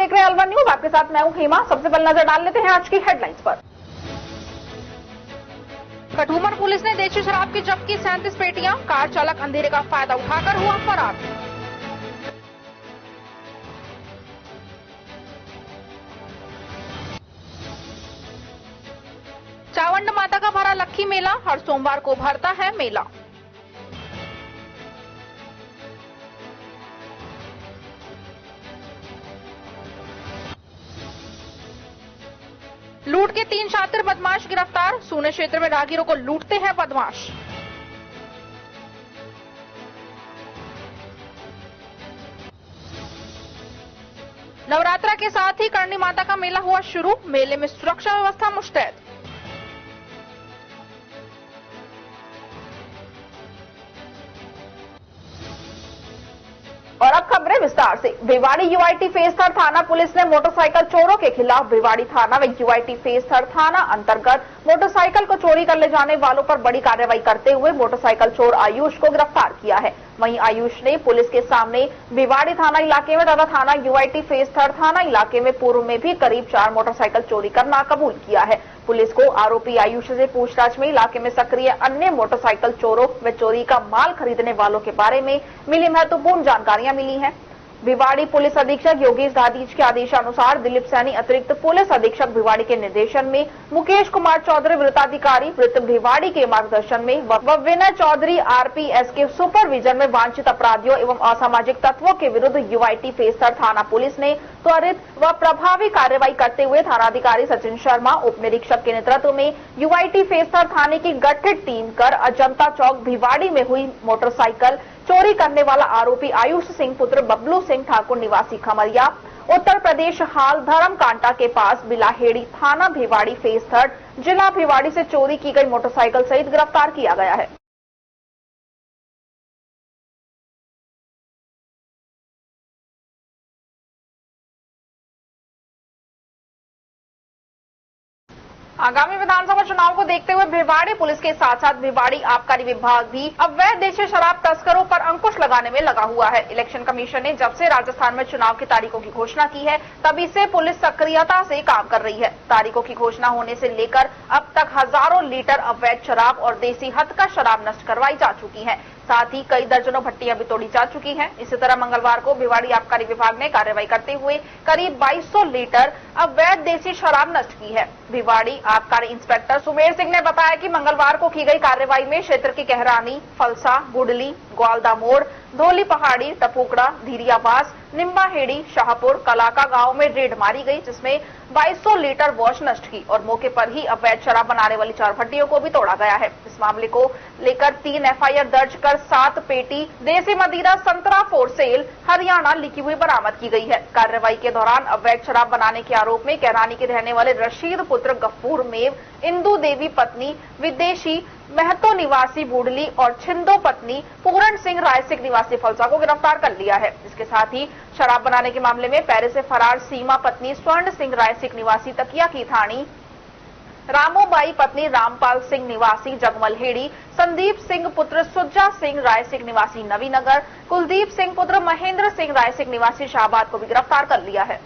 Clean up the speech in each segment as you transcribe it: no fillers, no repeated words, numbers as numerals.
देख रहे हैं अलवर न्यूज, आपके साथ मैं हूं हेमा। सबसे पहले नजर डाल लेते हैं आज की हेडलाइंस पर। कठुमर पुलिस ने देशी शराब की जब्त की 37 पेटियां, कार चालक अंधेरे का फायदा उठाकर हुआ फरार। चावंड माता का भरा लक्खी मेला, हर सोमवार को भरता है मेला। लूट के 3 शातिर बदमाश गिरफ्तार, सूने क्षेत्र में राहगीरों को लूटते हैं बदमाश। नवरात्रा के साथ ही करणी माता का मेला हुआ शुरू, मेले में सुरक्षा व्यवस्था मुस्तैद। और अब खबरें विस्तार से। भिवाड़ी यूआईटी फेज 3 थाना पुलिस ने मोटरसाइकिल चोरों के खिलाफ भिवाड़ी थाना व यूआईटी फेज 3 थाना अंतर्गत मोटरसाइकिल को चोरी कर ले जाने वालों पर बड़ी कार्रवाई करते हुए मोटरसाइकिल चोर आयुष को गिरफ्तार किया है। वहीं आयुष ने पुलिस के सामने भिवाड़ी थाना इलाके में तथा थाना यूआईटी फेज 3 थाना इलाके में पूर्व में भी करीब 4 मोटरसाइकिल चोरी करना कबूल किया है। पुलिस को आरोपी आयुष से पूछताछ में इलाके में सक्रिय अन्य मोटरसाइकिल चोरों व चोरी का माल खरीदने वालों के बारे में मिली महत्वपूर्ण जानकारियां मिली हैं। भिवाड़ी पुलिस अधीक्षक योगेश दादीज के आदेशानुसार दिलीप सैनी अतिरिक्त पुलिस अधीक्षक भिवाड़ी के निर्देशन में मुकेश कुमार चौधरी वृत्ताधिकारी वृत्त भिवाड़ी के मार्गदर्शन में व विनय चौधरी आरपीएस के सुपरविजन में वांछित अपराधियों एवं असामाजिक तत्वों के विरुद्ध यूआईटी फेज 3 थाना पुलिस ने त्वरित व प्रभावी कार्रवाई करते हुए थानाधिकारी सचिन शर्मा उप निरीक्षक के नेतृत्व में यूआईटी फेज 3 थाने की गठित टीम कर अजंता चौक भिवाड़ी में हुई मोटरसाइकिल चोरी करने वाला आरोपी आयुष सिंह पुत्र बबलू सिंह ठाकुर निवासी खमरिया उत्तर प्रदेश हाल धर्म कांटा के पास बिलाहेड़ी थाना भिवाड़ी फेज 3 जिला भिवाड़ी से चोरी की गई मोटरसाइकिल सहित गिरफ्तार किया गया है। आगामी विधानसभा चुनाव को देखते हुए भिवाड़ी पुलिस के साथ साथ भिवाड़ी आबकारी विभाग भी अवैध देशी शराब तस्करों पर अंकुश लगाने में लगा हुआ है। इलेक्शन कमीशन ने जब से राजस्थान में चुनाव की तारीखों की घोषणा की है तभी से पुलिस सक्रियता से काम कर रही है। तारीखों की घोषणा होने से लेकर अब तक हजारों लीटर अवैध शराब और देसी हद का शराब नष्ट करवाई जा चुकी है। साथ ही कई दर्जनों भट्टियां भी तोड़ी जा चुकी हैं। इसी तरह मंगलवार को भिवाड़ी आबकारी विभाग ने कार्रवाई करते हुए करीब 2200 लीटर अवैध देसी शराब नष्ट की है। भिवाड़ी आबकारी इंस्पेक्टर सुमेर सिंह ने बताया कि मंगलवार को की गई कार्रवाई में क्षेत्र की कहरानी, फलसा, गुडली, ग्वालदा मोड़, धोली पहाड़ी, टपुकड़ा, धीरियाबास, निम्बाहेड़ी, शाहपुर, कलाका गांव में रेड मारी गई, जिसमें 2200 लीटर वॉश नष्ट की और मौके पर ही अवैध शराब बनाने वाली 4 भट्टियों को भी तोड़ा गया है। इस मामले को लेकर 3 एफआईआर दर्ज कर 7 पेटी देसी मदिरा संतरा फॉर सेल हरियाणा लिखी हुई बरामद की गई है। कार्रवाई के दौरान अवैध शराब बनाने के आरोप में कहरानी के रहने वाले रशीद पुत्र गफूर मेव, इंदू देवी पत्नी विदेशी महतो निवासी बूडली और छिंदो पत्नी पूरण सिंह रायसिक निवासी फलसा को गिरफ्तार कर लिया है। इसके साथ ही शराब बनाने के मामले में पैरे से फरार सीमा पत्नी स्वर्ण सिंह रायसिक निवासी तकिया की थानी, रामोबाई पत्नी रामपाल सिंह निवासी जगमलहेड़ी, संदीप सिंह पुत्र सुज्जा सिंह रायसिक निवासी नवीनगर, कुलदीप सिंह पुत्र महेंद्र सिंह रायसिक निवासी शाहबाद को भी गिरफ्तार कर लिया है।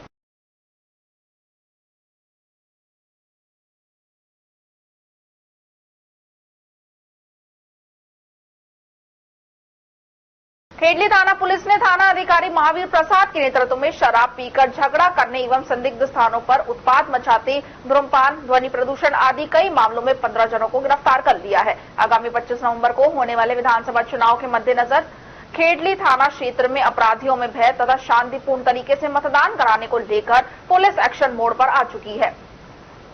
खेडली थाना पुलिस ने थाना अधिकारी महावीर प्रसाद के नेतृत्व में शराब पीकर झगड़ा करने एवं संदिग्ध स्थानों पर उत्पात मचाते, धूम्रपान, ध्वनि प्रदूषण आदि कई मामलों में 15 जनों को गिरफ्तार कर लिया है। आगामी 25 नवंबर को होने वाले विधानसभा चुनाव के मद्देनजर खेडली थाना क्षेत्र में अपराधियों में भय तथा शांतिपूर्ण तरीके से मतदान कराने को लेकर पुलिस एक्शन मोड पर आ चुकी है।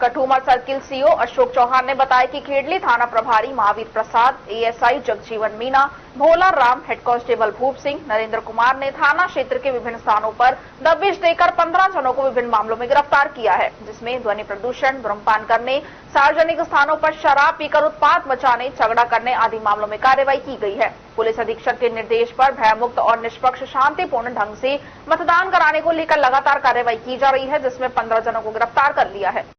कठुमर सर्किल सीओ अशोक चौहान ने बताया कि खेडली थाना प्रभारी महावीर प्रसाद, एएसआई जगजीवन मीना, भोला राम, हेड कांस्टेबल भूप सिंह, नरेंद्र कुमार ने थाना क्षेत्र के विभिन्न स्थानों पर दबिश देकर 15 जनों को विभिन्न मामलों में गिरफ्तार किया है, जिसमें ध्वनि प्रदूषण, धूम्रपान करने, सार्वजनिक स्थानों पर शराब पीकर उत्पात मचाने, झगड़ा करने आदि मामलों में कार्रवाई की गई है। पुलिस अधीक्षक के निर्देश पर भयमुक्त और निष्पक्ष शांतिपूर्ण ढंग से मतदान कराने को लेकर लगातार कार्रवाई की जा रही है, जिसमें 15 जनों को गिरफ्तार कर लिया है।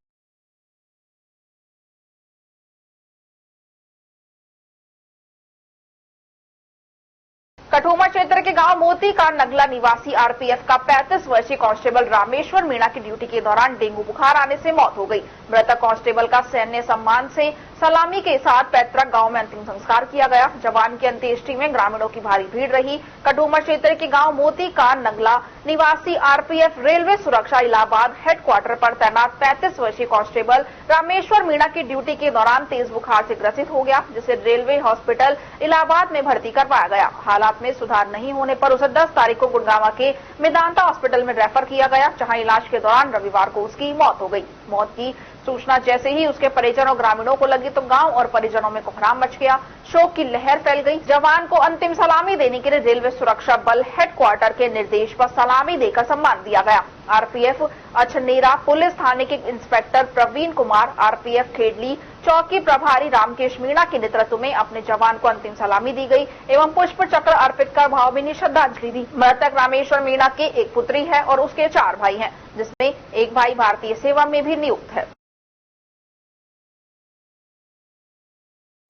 कठुआ क्षेत्र के गांव मोती का नगला निवासी आरपीएफ का 35 वर्षीय कांस्टेबल रामेश्वर मीणा की ड्यूटी के दौरान डेंगू बुखार आने से मौत हो गई। मृतक कांस्टेबल का सैन्य सम्मान से सलामी के साथ पैतृक गांव में अंतिम संस्कार किया गया। जवान की अंत्येष्टि में ग्रामीणों की भारी भीड़ रही। कठुआ क्षेत्र के गांव मोती का नगला निवासी आरपीएफ रेलवे सुरक्षा इलाहाबाद हेडक्वार्टर पर तैनात 35 वर्षीय कांस्टेबल रामेश्वर मीणा की ड्यूटी के दौरान तेज बुखार से ग्रसित हो गया, जिसे रेलवे हॉस्पिटल इलाहाबाद में भर्ती करवाया गया। हालात में सुधार नहीं होने पर उसे 10 तारीख को गुड़गांव के मेदांता हॉस्पिटल में रेफर किया गया, जहां इलाज के दौरान रविवार को उसकी मौत हो गई। मौत की सूचना जैसे ही उसके परिजन और ग्रामीणों को लगी तो गांव और परिजनों में कोहराम मच गया, शोक की लहर फैल गई। जवान को अंतिम सलामी देने के लिए रेलवे सुरक्षा बल हेडक्वार्टर के निर्देश पर सलामी देकर सम्मान दिया गया। आरपीएफ अछनेरा पुलिस थाने के इंस्पेक्टर प्रवीण कुमार, आरपीएफ खेडली चौकी प्रभारी रामकेश मीणा के नेतृत्व में अपने जवान को अंतिम सलामी दी गई एवं पुष्प चक्र अर्पित कर भावभीनी श्रद्धांजलि दी। मृतक रामेश्वर मीणा के एक पुत्री है और उसके 4 भाई हैं, जिसमें एक भाई भारतीय सेवा में भी नियुक्त है।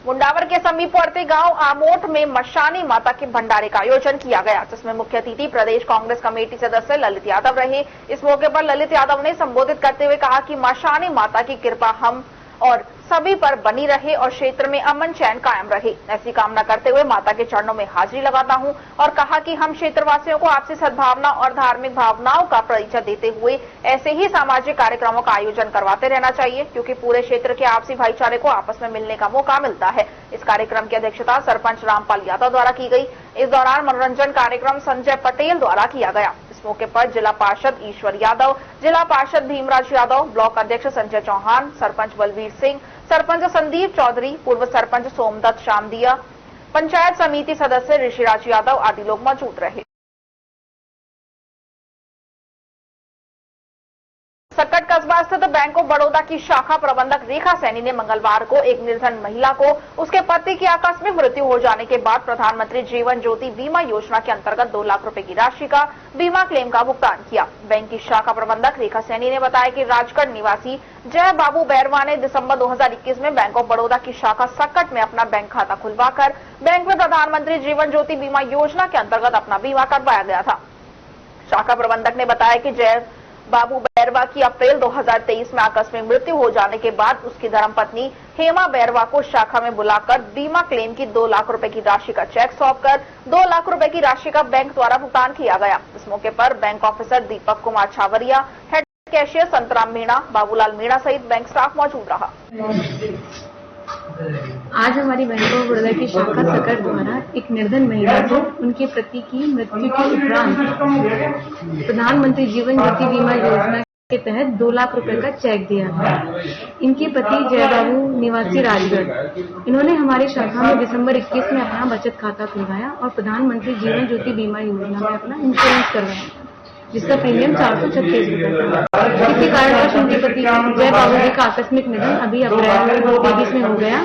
मुंडावर के समीपवर्ती गांव आमोट में मशानी माता के भंडारे का आयोजन किया गया, जिसमें मुख्य अतिथि प्रदेश कांग्रेस कमेटी सदस्य ललित यादव रहे। इस मौके पर ललित यादव ने संबोधित करते हुए कहा कि मशानी माता की कृपा हम और सभी पर बनी रहे और क्षेत्र में अमन चैन कायम रहे। ऐसी कामना करते हुए माता के चरणों में हाजिरी लगाता हूं और कहा कि हम क्षेत्रवासियों को आपसी सद्भावना और धार्मिक भावनाओं का परिचय देते हुए ऐसे ही सामाजिक कार्यक्रमों का आयोजन करवाते रहना चाहिए, क्योंकि पूरे क्षेत्र के आपसी भाईचारे को आपस में मिलने का मौका मिलता है। इस कार्यक्रम की अध्यक्षता सरपंच रामपाल यादव द्वारा की गई। इस दौरान मनोरंजन कार्यक्रम संजय पटेल द्वारा किया गया। इस मौके पर जिला पार्षद ईश्वर यादव, जिला पार्षद भीमराज यादव, ब्लॉक अध्यक्ष संजय चौहान, सरपंच बलवीर सिंह, सरपंच संदीप चौधरी, पूर्व सरपंच सोमदत्त शामदिया, पंचायत समिति सदस्य ऋषिराज यादव आदि लोग मौजूद रहे। सकट कस्बा स्थित बैंक ऑफ बड़ौदा की शाखा प्रबंधक रेखा सैनी ने मंगलवार को एक निर्धन महिला को उसके पति की आकस्मिक मृत्यु हो जाने के बाद प्रधानमंत्री जीवन ज्योति बीमा योजना के अंतर्गत 2 लाख रुपए की राशि का बीमा क्लेम का भुगतान किया। बैंक की शाखा प्रबंधक रेखा सैनी ने बताया कि राजगढ़ निवासी जय बाबू बैरवा ने दिसंबर 2021 में बैंक ऑफ बड़ौदा की शाखा सकट में अपना बैंक खाता खुलवाकर बैंक में प्रधानमंत्री जीवन ज्योति बीमा योजना के अंतर्गत अपना बीमा करवाया गया था। शाखा प्रबंधक ने बताया कि जय बाबू बैरवा की अप्रैल 2023 में आकस्मिक मृत्यु हो जाने के बाद उसकी धर्मपत्नी हेमा बैरवा को शाखा में बुलाकर बीमा क्लेम की 2 लाख रुपए की राशि का चेक सौंपकर 2 लाख रुपए की राशि का बैंक द्वारा भुगतान किया गया। इस मौके पर bank officer Deepak Kumar Chhawaria, head cashier Santram Meena, Babulal Meena सहित बैंक स्टाफ मौजूद रहा। आज हमारी बैंक ऑफ बड़ौदा की शाखा सकट द्वारा एक निर्धन महिला को उनके पति की मृत्यु के उपरांत प्रधानमंत्री जीवन ज्योति बीमा योजना के तहत 2 लाख रुपए का चेक दिया था। इनके पति जय बाबू निवासी राजगढ़, इन्होंने हमारी शाखा में दिसंबर 21 में अपना बचत खाता खुलवाया और प्रधानमंत्री जीवन ज्योति बीमा योजना में अपना इंश्योरेंस करवाया, जिसका प्रीमियम 436 रुपए था। इसी कारणवश उनके पति जय बाबू जी का आकस्मिक निधन अभी अप्रैल 2023 में हो गया।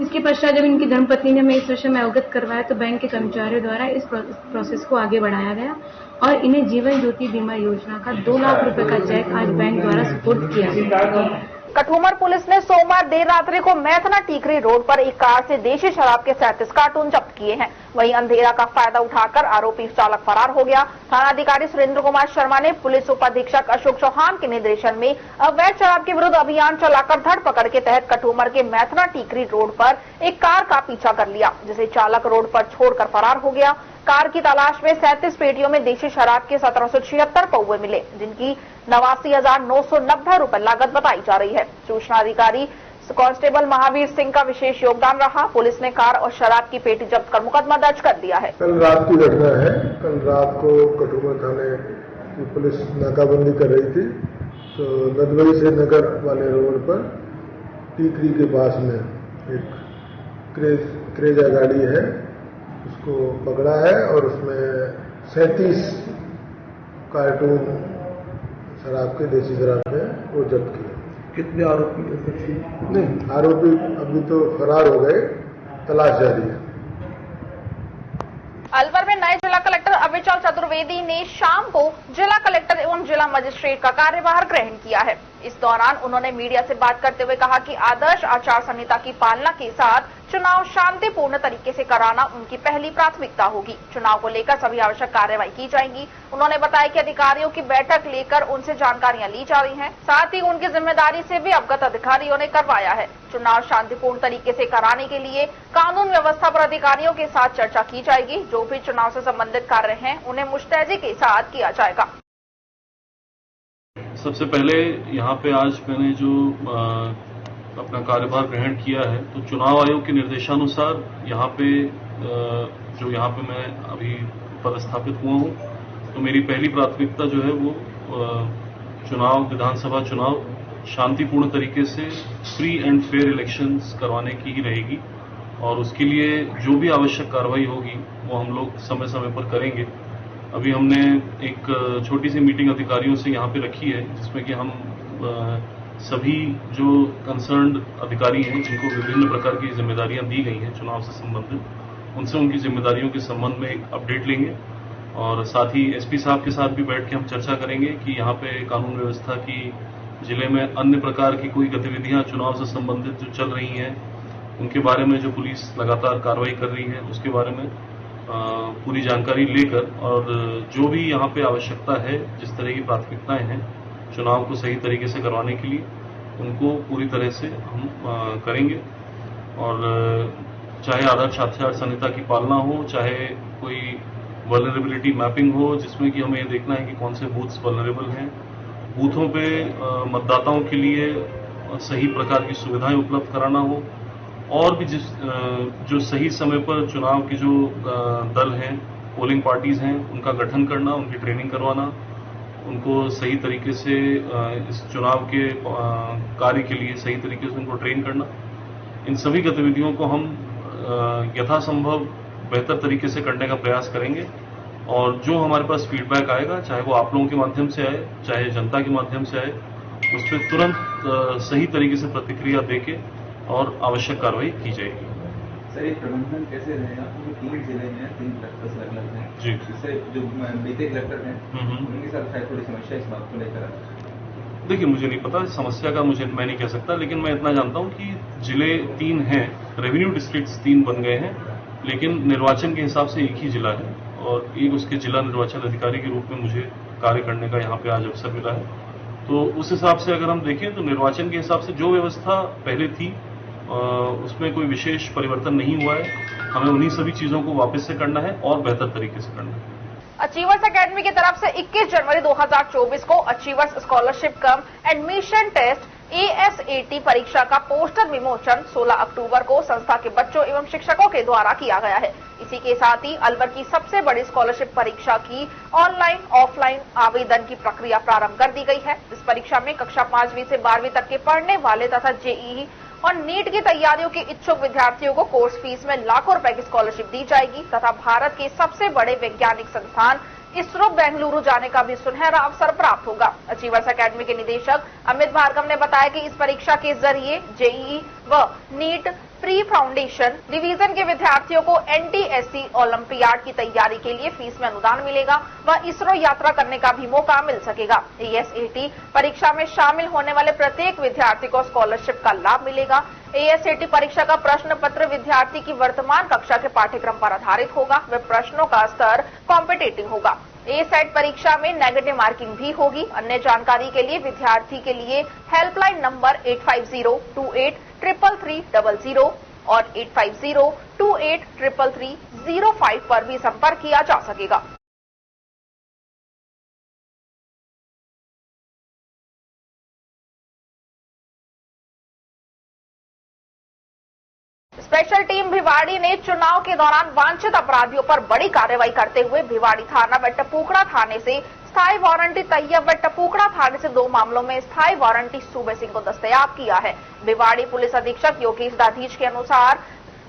इसके पश्चात जब इनकी धर्मपत्नी ने हमें इस विषय में अवगत करवाया तो बैंक के कर्मचारियों द्वारा इस प्रोसेस को आगे बढ़ाया गया और इन्हें जीवन ज्योति बीमा योजना का 2 लाख रुपए का चेक आज बैंक द्वारा सुपुर्द किया गया। कठुमर पुलिस ने सोमवार देर रात्रि को मैथना टीकरी रोड पर एक कार से देशी शराब के 37 कार्टून जब्त किए हैं। वहीं अंधेरा का फायदा उठाकर आरोपी चालक फरार हो गया। थानाधिकारी सुरेंद्र कुमार शर्मा ने पुलिस उपाधीक्षक अशोक चौहान के निर्देशन में अवैध शराब के विरुद्ध अभियान चलाकर धरपकड़ के तहत कठुमर के मैथना टीकरी रोड पर एक कार का पीछा कर लिया, जिसे चालक रोड पर छोड़कर फरार हो गया। कार की तलाश में 37 पेटियों में देशी शराब के 1776 पौवे मिले, जिनकी 89,990 रुपए लागत बताई जा रही है। सूचना अधिकारी कांस्टेबल महावीर सिंह का विशेष योगदान रहा। पुलिस ने कार और शराब की पेटी जब्त कर मुकदमा दर्ज कर दिया है। कल रात की घटना है। कल रात को कठुमर थाने की पुलिस नाकाबंदी कर रही थी तो नदवई से नगर वाले रोड पर टीकरी के पास में एक क्रेजा गाड़ी है, उसको पकड़ा है और उसमें 37 कार्टून शराब के देसी शराब के वो जब्त किए। कितने आरोपी नहीं, आरोपी अभी तो फरार हो गए, तलाश जारी है। अलवर में नए जिला कलेक्टर अविचल चतुर्वेदी चतुर्वेदी ने शाम को जिला कलेक्टर एवं जिला मजिस्ट्रेट का कार्यभार ग्रहण किया है। इस दौरान उन्होंने मीडिया से बात करते हुए कहा कि आदर्श आचार संहिता की पालना के साथ चुनाव शांतिपूर्ण तरीके से कराना उनकी पहली प्राथमिकता होगी। चुनाव को लेकर सभी आवश्यक कार्रवाई की जाएगी। उन्होंने बताया कि अधिकारियों की बैठक लेकर उनसे जानकारियां ली जा रही हैं। साथ ही उनकी जिम्मेदारी से भी अवगत अधिकारियों ने करवाया है। चुनाव शांतिपूर्ण तरीके से कराने के लिए कानून व्यवस्था पर अधिकारियों के साथ चर्चा की जाएगी। जो भी चुनाव से संबंधित कार्य हैं उन्हें मुस्तैदी के साथ किया जाएगा। सबसे पहले यहाँ पे आज मैंने जो अपना कार्यभार ग्रहण किया है, तो चुनाव आयोग के निर्देशानुसार यहाँ पे मैं अभी पदस्थापित हुआ हूँ, तो मेरी पहली प्राथमिकता जो है वो चुनाव, विधानसभा चुनाव शांतिपूर्ण तरीके से फ्री एंड फेयर इलेक्शंस करवाने की ही रहेगी। और उसके लिए जो भी आवश्यक कार्रवाई होगी वो हम लोग समय समय पर करेंगे। अभी हमने एक छोटी सी मीटिंग अधिकारियों से यहाँ पे रखी है, जिसमें कि हम सभी जो कंसर्न्ड अधिकारी हैं, जिनको विभिन्न प्रकार की जिम्मेदारियां दी गई हैं चुनाव से संबंधित, उनसे उनकी जिम्मेदारियों के संबंध में एक अपडेट लेंगे। और साथ ही एसपी साहब के साथ भी बैठ के हम चर्चा करेंगे कि यहाँ पे कानून व्यवस्था की, जिले में अन्य प्रकार की कोई गतिविधियां चुनाव से संबंधित जो चल रही हैं, उनके बारे में जो पुलिस लगातार कार्रवाई कर रही है, उसके बारे में पूरी जानकारी लेकर, और जो भी यहाँ पे आवश्यकता है, जिस तरह की प्राथमिकताएं हैं चुनाव को सही तरीके से करवाने के लिए, उनको पूरी तरह से हम करेंगे। और चाहे आदर्श आचार संहिता की पालना हो, चाहे कोई वल्नरेबिलिटी मैपिंग हो, जिसमें कि हमें ये देखना है कि कौन से बूथ्स वल्नरेबल हैं, बूथों पे मतदाताओं के लिए सही प्रकार की सुविधाएं उपलब्ध कराना हो, और भी जो सही समय पर चुनाव की जो दल हैं, पोलिंग पार्टीज हैं, उनका गठन करना, उनकी ट्रेनिंग करवाना, उनको सही तरीके से इस चुनाव के कार्य के लिए सही तरीके से उनको ट्रेन करना, इन सभी गतिविधियों को हम यथासंभव बेहतर तरीके से करने का प्रयास करेंगे। और जो हमारे पास फीडबैक आएगा, चाहे वो आप लोगों के माध्यम से आए, चाहे जनता के माध्यम से आए, उस पर तुरंत सही तरीके से प्रतिक्रिया देके और आवश्यक कार्रवाई की जाएगी। सर, ये प्रबंधन कैसे रहेगा? 3 जिले में 3 कलेक्टर्स अलग हैं जी, जिससे जो बीते कलेक्टर हैं उनके साथ शायद थोड़ी समस्या इस बात को लेकर। देखिए, मुझे नहीं पता समस्या का, मैं नहीं कह सकता, लेकिन मैं इतना जानता हूं कि जिले 3 हैं, रेवेन्यू डिस्ट्रिक्ट्स 3 बन गए हैं, लेकिन निर्वाचन के हिसाब से एक ही जिला है, और एक उसके जिला निर्वाचन अधिकारी के रूप में मुझे कार्य करने का यहाँ पे आज अवसर मिला है। तो उस हिसाब से अगर हम देखें तो निर्वाचन के हिसाब से जो व्यवस्था पहले थी उसमें कोई विशेष परिवर्तन नहीं हुआ है। हमें उन्हीं सभी चीजों को वापस से करना है और बेहतर तरीके से करना है। अचीवर्स एकेडमी की तरफ से 21 जनवरी 2024 को अचीवर्स स्कॉलरशिप कम एडमिशन टेस्ट ASAT परीक्षा का पोस्टर विमोचन 16 अक्टूबर को संस्था के बच्चों एवं शिक्षकों के द्वारा किया गया है। इसी के साथ ही अलवर की सबसे बड़ी स्कॉलरशिप परीक्षा की ऑनलाइन ऑफलाइन आवेदन की प्रक्रिया प्रारंभ कर दी गई है। इस परीक्षा में कक्षा 5वीं से 12वीं तक के पढ़ने वाले तथा JEE और नीट की तैयारियों के इच्छुक विद्यार्थियों को कोर्स फीस में लाखों रुपए की स्कॉलरशिप दी जाएगी तथा भारत के सबसे बड़े वैज्ञानिक संस्थान इसरो बेंगलुरु जाने का भी सुनहरा अवसर प्राप्त होगा। अचीवर्स एकेडमी के निदेशक अमित भार्गव ने बताया कि इस परीक्षा के जरिए JEE व नीट प्री फाउंडेशन डिवीजन के विद्यार्थियों को NTSC ओलंपियाड की तैयारी के लिए फीस में अनुदान मिलेगा व इसरो यात्रा करने का भी मौका मिल सकेगा। ASAT परीक्षा में शामिल होने वाले प्रत्येक विद्यार्थी को स्कॉलरशिप का लाभ मिलेगा। ASAT परीक्षा का प्रश्न पत्र विद्यार्थी की वर्तमान कक्षा के पाठ्यक्रम पर आधारित होगा व प्रश्नों का स्तर कॉम्पिटिटिव होगा। ASAT परीक्षा में नेगेटिव मार्किंग भी होगी। अन्य जानकारी के लिए विद्यार्थी के लिए हेल्पलाइन नंबर 8502833300 और 8502833305 पर भी संपर्क किया जा सकेगा। स्पेशल टीम भिवाड़ी ने चुनाव के दौरान वांछित अपराधियों पर बड़ी कार्रवाई करते हुए भिवाड़ी थाना व टपुकड़ा थाने से स्थायी वारंटी तैयब व टपुकड़ा थाने से 2 मामलों में स्थायी वारंटी सूबे सिंह को दस्तयाब किया है। भिवाड़ी पुलिस अधीक्षक योगेश दाधीच के अनुसार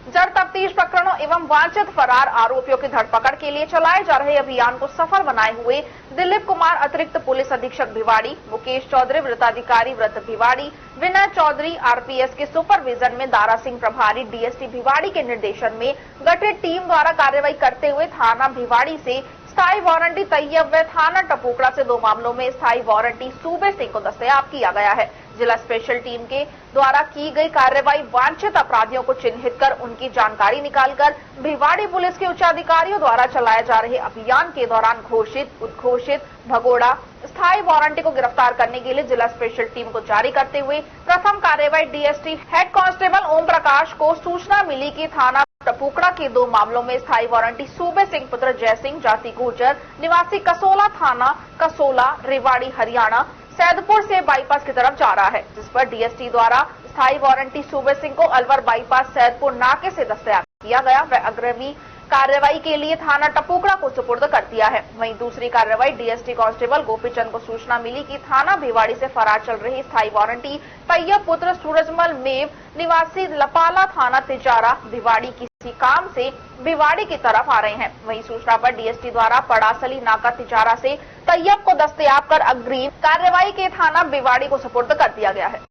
जड़ तफ्तीश प्रकरणों एवं वांछित फरार आरोपियों की धरपकड़ के लिए चलाए जा रहे अभियान को सफल बनाए हुए दिलीप कुमार अतिरिक्त पुलिस अधीक्षक भिवाड़ी, मुकेश चौधरी वृत्ताधिकारी वृत्त भिवाड़ी, विनय चौधरी RPS के सुपरविजन में दारा सिंह प्रभारी DST भिवाड़ी के निर्देशन में गठित टीम द्वारा कार्रवाई करते हुए थाना भिवाड़ी से स्थायी वारंटी तैयब व थाना टपोकड़ा से 2 मामलों में स्थायी वारंटी सूबे सिंह को दस्तयाब किया गया है। जिला स्पेशल टीम के द्वारा की गई कार्रवाई वांछित अपराधियों को चिन्हित कर उनकी जानकारी निकालकर भिवाड़ी पुलिस के उच्चाधिकारियों द्वारा चलाए जा रहे अभियान के दौरान घोषित, उद्घोषित, भगोड़ा स्थायी वारंटी को गिरफ्तार करने के लिए जिला स्पेशल टीम को जारी करते हुए प्रथम कार्रवाई DSP head constable Om Prakash को सूचना मिली कि थाना टपोकड़ा के 2 मामलों में स्थायी वारंटी सूबे सिंह पुत्र जय सिंह जाति गुर्जर निवासी कसोला थाना कसोला रेवाड़ी हरियाणा सैदपुर से बाईपास की तरफ जा रहा है, जिस पर डीएसटी द्वारा स्थायी वारंटी सूबे सिंह को अलवर बाईपास सैदपुर नाके से दस्तयाब किया गया व अग्रिमी कार्रवाई के लिए थाना टपोकड़ा को सुपुर्द कर दिया है। वहीं दूसरी कार्रवाई डीएसटी कांस्टेबल गोपीचंद को सूचना मिली कि थाना भिवाड़ी से फरार चल रही स्थायी वारंटी तैयब पुत्र सूरजमल मेव निवासी लपाला थाना तिजारा भिवाड़ी किसी काम से भिवाड़ी की तरफ आ रहे हैं। वहीं सूचना पर डीएसटी द्वारा पड़ासली नाका तिजारा से तैयब को दस्तयाब कर अग्रिम कार्रवाई के थाना भिवाड़ी को सुपुर्द कर दिया गया है।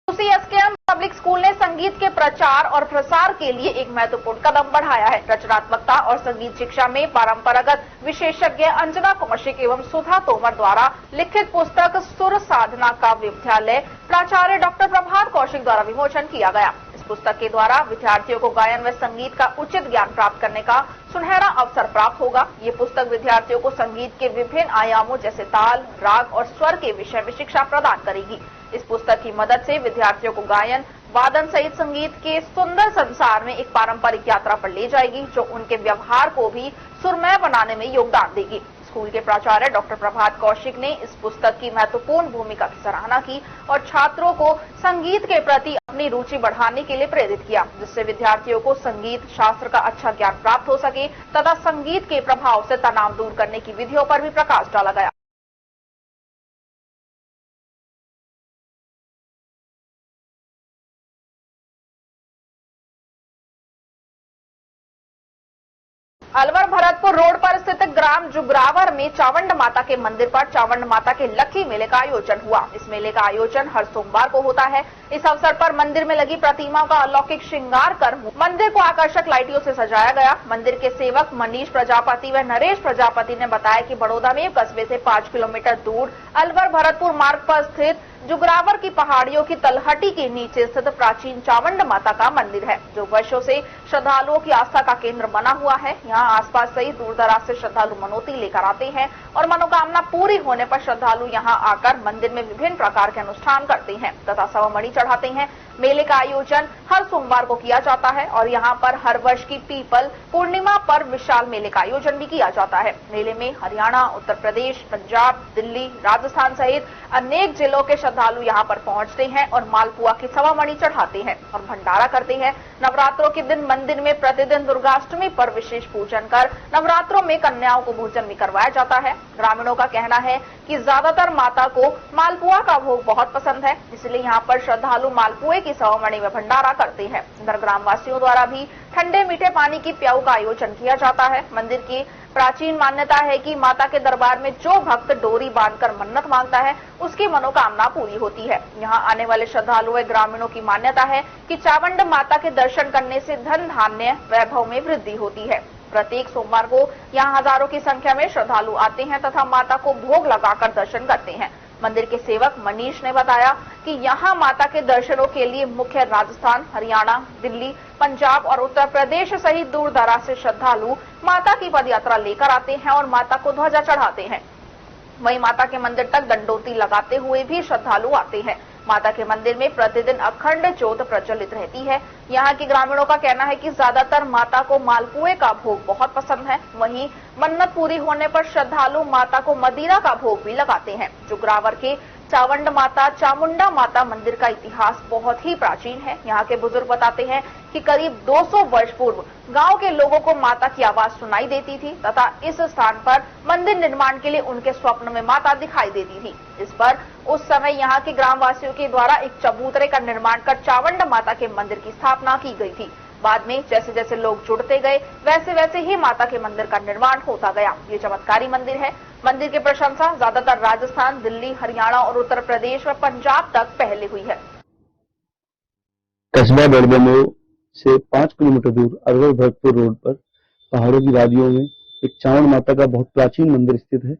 एसकेएम पब्लिक स्कूल ने संगीत के प्रचार और प्रसार के लिए एक महत्वपूर्ण कदम बढ़ाया है। रचनात्मकता और संगीत शिक्षा में परंपरागत विशेषज्ञ अंजना कौशिक एवं सुधा तोमर द्वारा लिखित पुस्तक सुर साधना का विद्यालय प्राचार्य डॉक्टर प्रभात कौशिक द्वारा विमोचन किया गया। इस पुस्तक के द्वारा विद्यार्थियों को गायन व संगीत का उचित ज्ञान प्राप्त करने का सुनहरा अवसर प्राप्त होगा। ये पुस्तक विद्यार्थियों को संगीत के विभिन्न आयामों जैसे ताल, राग और स्वर के विषय में शिक्षा प्रदान करेगी। इस पुस्तक की मदद से विद्यार्थियों को गायन, वादन सहित संगीत के सुंदर संसार में एक पारंपरिक यात्रा पर ले जाएगी, जो उनके व्यवहार को भी सुरमय बनाने में योगदान देगी। स्कूल के प्राचार्य डॉक्टर प्रभात कौशिक ने इस पुस्तक की महत्वपूर्ण भूमिका की सराहना की और छात्रों को संगीत के प्रति अपनी रुचि बढ़ाने के लिए प्रेरित किया, जिससे विद्यार्थियों को संगीत शास्त्र का अच्छा ज्ञान प्राप्त हो सके तथा संगीत के प्रभाव से तनाव दूर करने की विधियों पर भी प्रकाश डाला गया। अलवर भरतपुर रोड पर स्थित ग्राम जुगरावर में चावंड माता के मंदिर पर चावंड माता के लक्की मेले का आयोजन हुआ। इस मेले का आयोजन हर सोमवार को होता है। इस अवसर पर मंदिर में लगी प्रतिमाओं का अलौकिक श्रृंगार कर मंदिर को आकर्षक लाइटों से सजाया गया। मंदिर के सेवक मनीष प्रजापति व नरेश प्रजापति ने बताया कि बड़ौदा में कस्बे से 5 किलोमीटर दूर अलवर भरतपुर मार्ग पर स्थित जुगरावर की पहाड़ियों की तलहटी के नीचे स्थित प्राचीन चावंड माता का मंदिर है, जो वर्षों से श्रद्धालुओं की आस्था का केंद्र बना हुआ है। यहाँ आसपास से दूर दराज से श्रद्धालु मनौती लेकर आते हैं और मनोकामना पूरी होने पर श्रद्धालु यहाँ आकर मंदिर में विभिन्न प्रकार के अनुष्ठान करते हैं तथा सवामणि चढ़ाते हैं। मेले का आयोजन हर सोमवार को किया जाता है और यहाँ पर हर वर्ष की पीपल पूर्णिमा पर विशाल मेले का आयोजन भी किया जाता है। मेले में हरियाणा, उत्तर प्रदेश, पंजाब, दिल्ली, राजस्थान सहित अनेक जिलों के श्रद्धालु यहाँ पर पहुँचते हैं और मालपुआ की सवामणि चढ़ाते हैं और भंडारा करते हैं। नवरात्रों के दिन मंदिर में प्रतिदिन दुर्गाष्टमी पर विशेष पूजन कर नवरात्रों में कन्याओं को भोजन भी करवाया जाता है। ग्रामीणों का कहना है कि ज्यादातर माता को मालपुआ का भोग बहुत पसंद है, इसलिए यहाँ पर श्रद्धालु मालपुए की सवामणि में भंडारा करते हैं। इधर ग्रामवासियों द्वारा भी ठंडे मीठे पानी की प्याऊ का आयोजन किया जाता है। मंदिर की प्राचीन मान्यता है कि माता के दरबार में जो भक्त डोरी बांधकर मन्नत मांगता है, उसकी मनोकामना पूरी होती है। यहाँ आने वाले श्रद्धालुओं व ग्रामीणों की मान्यता है कि चावंड माता के दर्शन करने से धन धान्य वैभव में वृद्धि होती है। प्रत्येक सोमवार को यहाँ हजारों की संख्या में श्रद्धालु आते हैं तथा माता को भोग लगाकर दर्शन करते हैं। मंदिर के सेवक मनीष ने बताया कि यहाँ माता के दर्शनों के लिए मुख्य राजस्थान, हरियाणा, दिल्ली, पंजाब और उत्तर प्रदेश सहित दूर दराज से श्रद्धालु माता की पदयात्रा लेकर आते हैं और माता को ध्वजा चढ़ाते हैं। वहीं माता के मंदिर तक दंडोती लगाते हुए भी श्रद्धालु आते हैं। माता के मंदिर में प्रतिदिन अखंड ज्योत प्रज्वलित रहती है। यहाँ के ग्रामीणों का कहना है कि ज्यादातर माता को मालपुए का भोग बहुत पसंद है। वहीं मन्नत पूरी होने पर श्रद्धालु माता को मदिरा का भोग भी लगाते हैं। जुगरावर के चावंड माता चामुंडा माता मंदिर का इतिहास बहुत ही प्राचीन है। यहाँ के बुजुर्ग बताते हैं कि करीब 200 वर्ष पूर्व गांव के लोगों को माता की आवाज सुनाई देती थी तथा इस स्थान पर मंदिर निर्माण के लिए उनके स्वप्न में माता दिखाई देती थी। इस पर उस समय यहाँ के ग्रामवासियों के द्वारा एक चबूतरे का निर्माण कर चावंड माता के मंदिर की स्थापना की गई थी। बाद में जैसे जैसे लोग जुड़ते गए वैसे वैसे ही माता के मंदिर का निर्माण होता गया। ये चमत्कारी मंदिर है। मंदिर की प्रशंसा ज्यादातर राजस्थान, दिल्ली, हरियाणा और उत्तर प्रदेश व पंजाब तक पहले हुई है। कस्बा बड़दमू से 5 किलोमीटर दूर अलवर भरतपुर रोड पर पहाड़ों की वादियों में एक चावड़ माता का बहुत प्राचीन मंदिर स्थित है।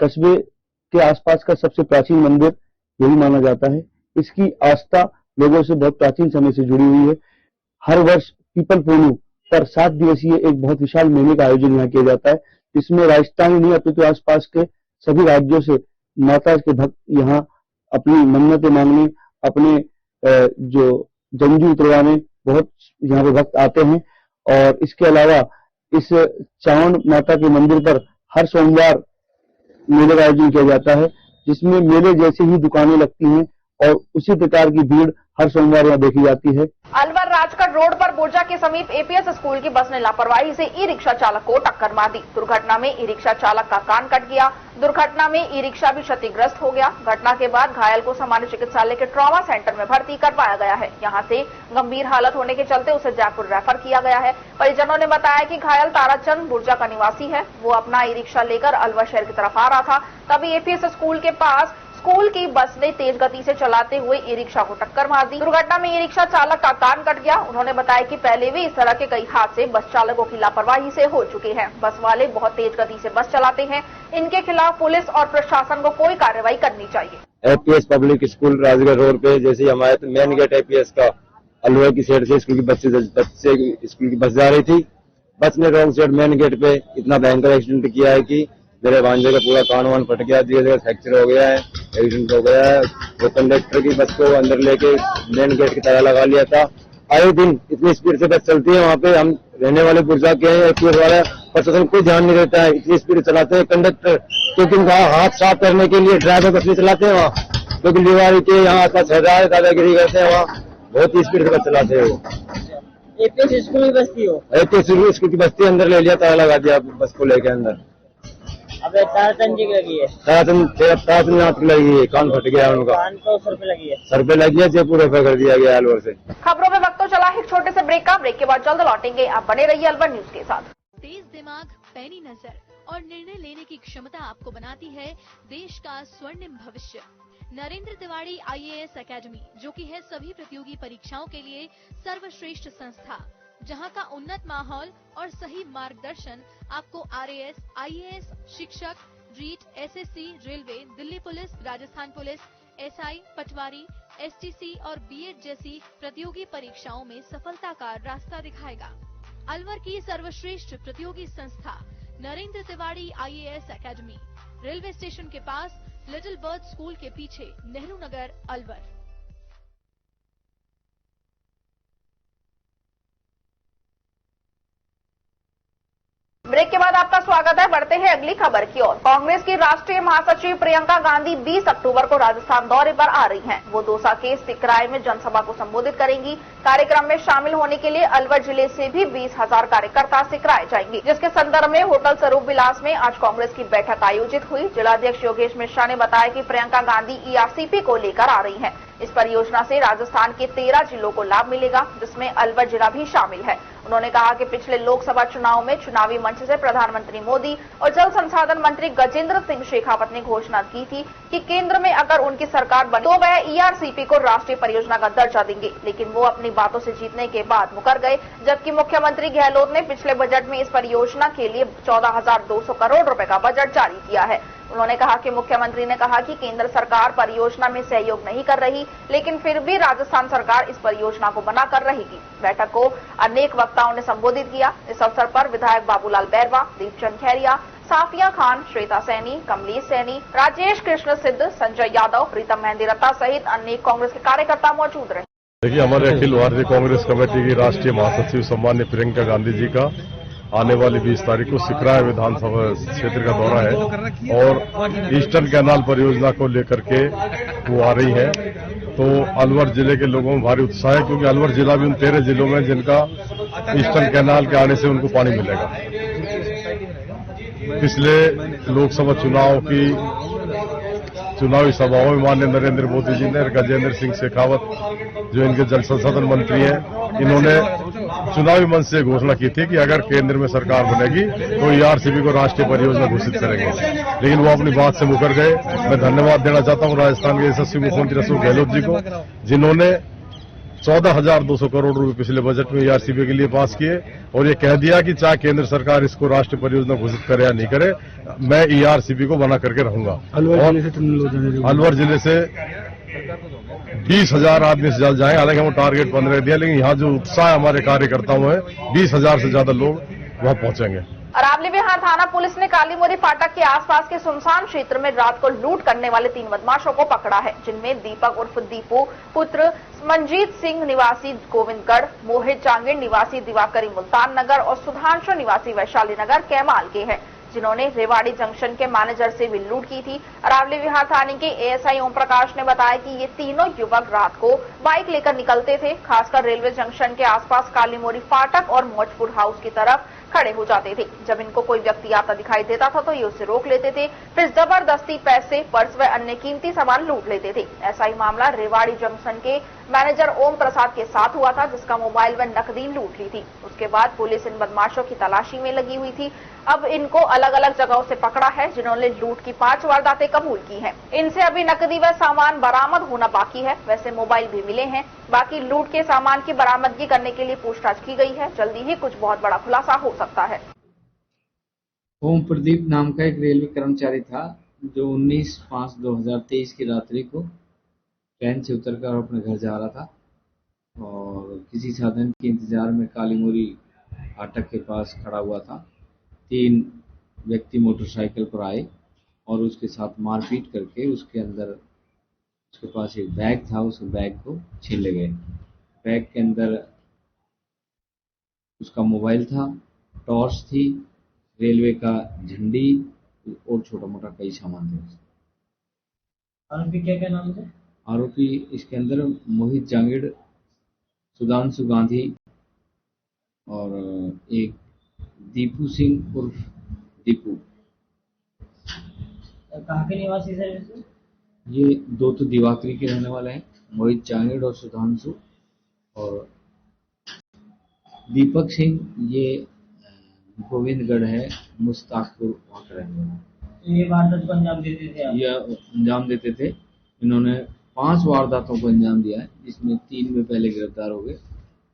कस्बे के आसपास का सबसे प्राचीन मंदिर यही माना जाता है। इसकी आस्था लोगों से बहुत प्राचीन समय से जुड़ी हुई है। हर वर्ष पीपल पूर्णिमा पर 7 दिवसीय एक बहुत विशाल मेले का आयोजन यहाँ किया जाता है, जिसमें राजस्थान ही नहीं अपितु आसपास के सभी राज्यों से माता के भक्त यहाँ अपनी मन्नतें मांगने, अपने जो जंजू उतरवाने बहुत यहाँ पे भक्त आते हैं। और इसके अलावा इस चावड़ माता के मंदिर पर हर सोमवार मेले का आयोजन किया जाता है, जिसमें मेले जैसी ही दुकानें लगती हैं और उसी प्रकार की भीड़ हर सोमवार यहाँ देखी जाती है। अलवर राजगढ़ रोड पर बोरजा के समीप एपीएस स्कूल की बस ने लापरवाही से ई रिक्शा चालक को टक्कर मार दी। दुर्घटना में ई रिक्शा चालक का कान कट गया। दुर्घटना में ई रिक्शा भी क्षतिग्रस्त हो गया। घटना के बाद घायल को सामान्य चिकित्सालय के ट्रॉमा सेंटर में भर्ती करवाया गया है। यहाँ से गंभीर हालत होने के चलते उसे जयपुर रेफर किया गया है। परिजनों ने बताया कि घायल ताराचंद बोरजा का निवासी है। वो अपना ई रिक्शा लेकर अलवर शहर की तरफ आ रहा था, तभी एपीएस स्कूल के पास स्कूल की बस ने तेज गति से चलाते हुए ई रिक्शा को टक्कर मार दी। दुर्घटना में ई रिक्शा चालक का कान कट गया। उन्होंने बताया कि पहले भी इस तरह के कई हादसे बस चालकों की लापरवाही से हो चुके हैं। बस वाले बहुत तेज गति से बस चलाते हैं। इनके खिलाफ पुलिस और प्रशासन को कोई कार्रवाई करनी चाहिए। APS public school Rajgarh road पे जैसे हमारे मेन गेट एपीएस का अलवर की साइड से स्कूल की बस स्कूल की बस जा रही थी। बस ने रॉन्ग साइड मेन गेट पे इतना भयंकर एक्सीडेंट किया है कि मेरे भांजे का पूरा कान वान फट गया, जगह फ्रैक्चर हो गया है, एक्सीडेंट हो गया है। वो कंडक्टर की बस को अंदर लेके मेन गेट की तरह लगा लिया था। आए दिन इतनी स्पीड से बस चलती है, वहाँ पे हम रहने वाले बुरजा के हैं, एपीएस वाला प्रशासन कोई ध्यान नहीं देता है। इतनी स्पीड चलाते हैं कंडक्टर, क्योंकि उनका हाथ साफ करने के लिए ड्राइवर बस नहीं चलाते हैं वहाँ, क्योंकि लिवारी के यहाँ आसपास दादागिरी करते हैं, वहाँ बहुत ही स्पीड से बस चलाते हैं। वो एपीएस स्कूल की बस्ती हो, एपीएस स्कूल की बस्ती अंदर ले लिया, ताला लगा दिया बस को लेके अंदर। अब ताराचंद जी की लगी है, ताराचंद हाथ लगी है, कान फट गया उनका, कान तो सर पे लगी है, सर पे लगी है, जयपुर रेफर कर दिया गया अलवर से। खबरों में वक्त तो चला एक छोटे से ब्रेक का। ब्रेक के बाद जल्द लौटेंगे। आप बने रहिए अलवर न्यूज के साथ। तेज दिमाग, पैनी नजर और निर्णय लेने की क्षमता आपको बनाती है देश का स्वर्णिम भविष्य। नरेंद्र तिवारी IAS एकेडमी, जो कि है सभी प्रतियोगी परीक्षाओं के लिए सर्वश्रेष्ठ संस्था, जहां का उन्नत माहौल और सही मार्गदर्शन आपको RAS, IAS, शिक्षक, REET, SSC, railway, Delhi police, Rajasthan police, SI, patwari, STC और BEd जैसी प्रतियोगी परीक्षाओं में सफलता का रास्ता दिखाएगा। अलवर की सर्वश्रेष्ठ प्रतियोगी संस्था Narendra Tiwari IAS academy, railway station के पास, लिटिल बर्ड स्कूल के पीछे, नेहरू नगर, अलवर। ब्रेक के बाद आपका स्वागत है। बढ़ते हैं अगली खबर की ओर। कांग्रेस की राष्ट्रीय महासचिव प्रियंका गांधी 20 अक्टूबर को राजस्थान दौरे पर आ रही हैं। वो दौसा के सिकराय में जनसभा को संबोधित करेंगी। कार्यक्रम में शामिल होने के लिए अलवर जिले से भी 20,000 कार्यकर्ता सिकराय जाएंगे, जिसके संदर्भ में होटल स्वरूप विलास में आज कांग्रेस की बैठक आयोजित हुई। जिलाध्यक्ष योगेश मिश्रा ने बताया कि प्रियंका गांधी ERCP को लेकर आ रही है। इस परियोजना से राजस्थान के 13 जिलों को लाभ मिलेगा, जिसमें अलवर जिला भी शामिल है। उन्होंने कहा कि पिछले लोकसभा चुनाव में चुनावी मंच से प्रधानमंत्री मोदी और जल संसाधन मंत्री गजेंद्र सिंह शेखावत ने घोषणा की थी कि केंद्र में अगर उनकी सरकार बने तो वह ERCP को राष्ट्रीय परियोजना का दर्जा देंगे, लेकिन वो अपनी बातों से जीतने के बाद मुकर गए। जबकि मुख्यमंत्री गहलोत ने पिछले बजट में इस परियोजना के लिए 14,200 करोड़ रुपए का बजट जारी किया है। उन्होंने कहा कि मुख्यमंत्री ने कहा कि केंद्र सरकार परियोजना में सहयोग नहीं कर रही, लेकिन फिर भी राजस्थान सरकार इस परियोजना को बना कर रहेगी। बैठक को अनेक वक्ताओं ने संबोधित किया। इस अवसर पर विधायक बाबूलाल बैरवा, दीपचंद खैरिया, साफिया खान, श्वेता सैनी, कमलेश सैनी, राजेश कृष्ण सिद्ध, संजय यादव, प्रीतम मेहंदीरत्ता सहित अन्य कांग्रेस के कार्यकर्ता मौजूद रहे। देखिए, हमारे अखिल भारतीय कांग्रेस कमेटी की राष्ट्रीय महासचिव सम्मान्य प्रियंका गांधी जी का आने वाली 20 तारीख को सिकराय विधानसभा क्षेत्र का दौरा है और ईस्टर्न कैनाल परियोजना को लेकर के वो आ रही है। तो अलवर जिले के लोगों में भारी उत्साह है, क्योंकि अलवर जिला भी उन 13 जिलों में जिनका ईस्टर्न कैनाल के आने से उनको पानी मिलेगा। पिछले लोकसभा चुनाव की चुनावी सभाओं में माननीय नरेंद्र मोदी जी ने गजेंद्र सिंह शेखावत, जो इनके जल संसाधन मंत्री हैं, इन्होंने चुनावी मंच से घोषणा की थी कि अगर केंद्र में सरकार बनेगी तो ERCP को राष्ट्रीय परियोजना घोषित करेंगे, लेकिन वो अपनी बात से मुकर गए। मैं धन्यवाद देना चाहता हूं राजस्थान के यशस्वी मुख्यमंत्री अशोक गहलोत जी को, जिन्होंने 14,200 करोड़ रुपए पिछले बजट में ईआरसीबी के लिए पास किए और ये कह दिया कि चाहे केंद्र सरकार इसको राष्ट्रीय परियोजना घोषित करे या नहीं करे, मैं ईआरसीबी को बना करके रहूंगा। अलवर जिले से 20,000 आदमी से ज्यादा जाए, हालांकि हम टारगेट 15 दिया, लेकिन यहाँ जो उत्साह हमारे कार्यकर्ताओं में 20,000 से ज्यादा लोग वहां पहुंचेंगे। अरावली विहार थाना पुलिस ने कालीमोरी फाटक के आसपास के सुनसान क्षेत्र में रात को लूट करने वाले 3 बदमाशों को पकड़ा है, जिनमें दीपक उर्फ दीपू पुत्र मंजीत सिंह निवासी गोविंदगढ़, मोहित चांगेड़ निवासी दिवाकरी मुल्तान नगर और सुधांशु निवासी वैशाली नगर कैमाल के हैं, जिन्होंने रेवाड़ी जंक्शन के मैनेजर से भी लूट की थी। अरावली विहार थाने के एएसआई ओम प्रकाश ने बताया कि ये तीनों युवक रात को बाइक लेकर निकलते थे, खासकर रेलवे जंक्शन के आसपास कालीमोरी फाटक और मौजपुर हाउस की तरफ खड़े हो जाते थे। जब इनको कोई व्यक्ति आता दिखाई देता था तो ये उसे रोक लेते थे, फिर जबरदस्ती पैसे, पर्स व अन्य कीमती सामान लूट लेते थे। ऐसा ही मामला रेवाड़ी जंक्शन के मैनेजर ओम प्रसाद के साथ हुआ था, जिसका मोबाइल व नकदी लूट ली थी। उसके बाद पुलिस इन बदमाशों की तलाशी में लगी हुई थी। अब इनको अलग अलग जगहों से पकड़ा है, जिन्होंने लूट की 5 वारदातें कबूल की हैं। इनसे अभी नकदी व सामान बरामद होना बाकी है। वैसे मोबाइल भी मिले हैं। बाकी लूट के सामान की बरामदगी करने के लिए पूछताछ की गई है। जल्दी ही कुछ बहुत बड़ा खुलासा हो सकता है। ओम प्रदीप नाम का एक रेलवे कर्मचारी था, जो 19/5/2023 की रात्रि को ट्रेन से उतरकर अपने घर जा रहा था और किसी साधन के इंतजार में कालीमोरी फाटक के पास खड़ा हुआ था। 3 व्यक्ति मोटरसाइकिल पर आए और उसके साथ मारपीट करके उसके पास एक बैग था, उस बैग को छीन ले गए। बैग के अंदर उसका मोबाइल था, टॉर्च थी, रेलवे का झंडी और छोटा मोटा कई सामान थे। आरोपी क्या नाम थे? आरोपी इसके अंदर मोहित चांगेड़, सुधांशु गांधी और एक दीपू सिंह उर्फ दीपू। कहाँ के निवासी सर? ये 2 तो दिवाकरी के रहने वाले हैं, मोहित चांगेड़ और सुधांशु, और दीपक सिंह ये गोविंदगढ़ है, मुस्ताकपुर वहाँ का रहने वाला। ये वारदात को अंजाम देते थे? ये अंजाम देते थे। इन्होंने 5 वारदातों को अंजाम दिया है, जिसमें 3 में पहले गिरफ्तार हो गए,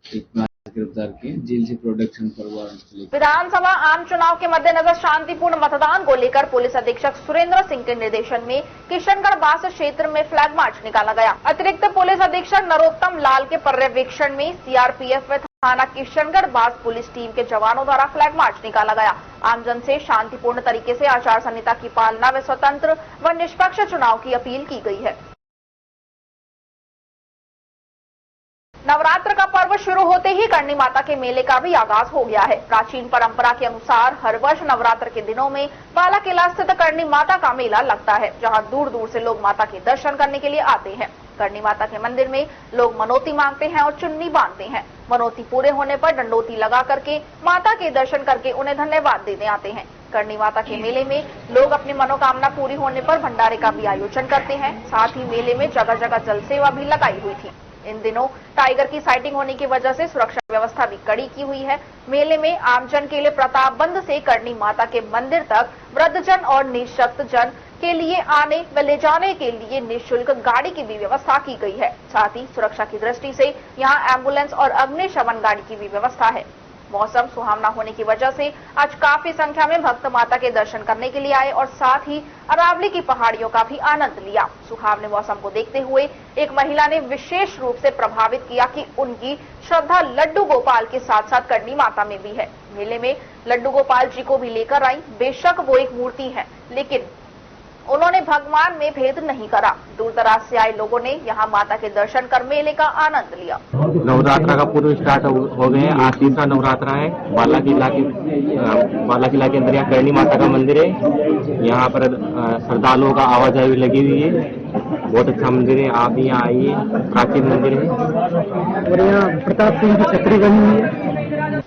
एक गिरफ्तार किए, जेल से प्रोडक्शन पर वारंट। विधानसभा आम चुनाव के मद्देनजर शांतिपूर्ण मतदान को लेकर पुलिस अधीक्षक सुरेंद्र सिंह के निर्देशन में किशनगढ़ बास क्षेत्र में फ्लैग मार्च निकाला गया। अतिरिक्त पुलिस अधीक्षक नरोत्तम लाल के पर्यवेक्षण में सीआरपीएफ व थाना किशनगढ़ बास पुलिस टीम के जवानों द्वारा फ्लैग मार्च निकाला गया। आमजन से शांतिपूर्ण तरीके से आचार संहिता की पालना व स्वतंत्र व निष्पक्ष चुनाव की अपील की गई है। नवरात्र का पर्व शुरू होते ही करणी माता के मेले का भी आगाज हो गया है। प्राचीन परंपरा के अनुसार हर वर्ष नवरात्र के दिनों में बाला किला स्थित करणी माता का मेला लगता है, जहां दूर दूर से लोग माता के दर्शन करने के लिए आते हैं। करणी माता के मंदिर में लोग मनौती मांगते हैं और चुन्नी बांधते हैं। मनौती पूरे होने पर डंडोती लगा करके माता के दर्शन करके उन्हें धन्यवाद देने आते हैं। करणी माता के मेले में लोग अपनी मनोकामना पूरी होने पर भंडारे का भी आयोजन करते हैं। साथ ही मेले में जगह जगह जल सेवा भी लगाई हुई थी। इन दिनों टाइगर की साइटिंग होने की वजह से सुरक्षा व्यवस्था भी कड़ी की हुई है। मेले में आमजन के लिए प्रतापबंद से करणी माता के मंदिर तक वृद्धजन और निःशक्त जन के लिए आने व ले जाने के लिए निःशुल्क गाड़ी की भी व्यवस्था की गई है। साथ ही सुरक्षा की दृष्टि से यहाँ एम्बुलेंस और अग्निशमन गाड़ी की भी व्यवस्था है। मौसम सुहावना होने की वजह से आज काफी संख्या में भक्त माता के दर्शन करने के लिए आए और साथ ही अरावली की पहाड़ियों का भी आनंद लिया। सुहावने मौसम को देखते हुए एक महिला ने विशेष रूप से प्रभावित किया कि उनकी श्रद्धा लड्डू गोपाल के साथ साथ करणी माता में भी है। मेले में लड्डू गोपाल जी को भी लेकर आई। बेशक वो एक मूर्ति है, लेकिन उन्होंने भगवान में भेद नहीं करा। दूर दराज से आए लोगों ने यहाँ माता के दर्शन कर मेले का आनंद लिया। नवरात्रा का पूर्व स्टार्ट हो गए हैं। आज 3रा नवरात्रा है। बाला किला के अंदर यहाँ करणी माता का मंदिर है। यहाँ पर श्रद्धालुओं का आवाजाही लगी हुई है। बहुत अच्छा मंदिर है, आप यहाँ आइए। प्राचीन मंदिर है और यहाँ प्रताप सिंह की छतरी बनी हुई है।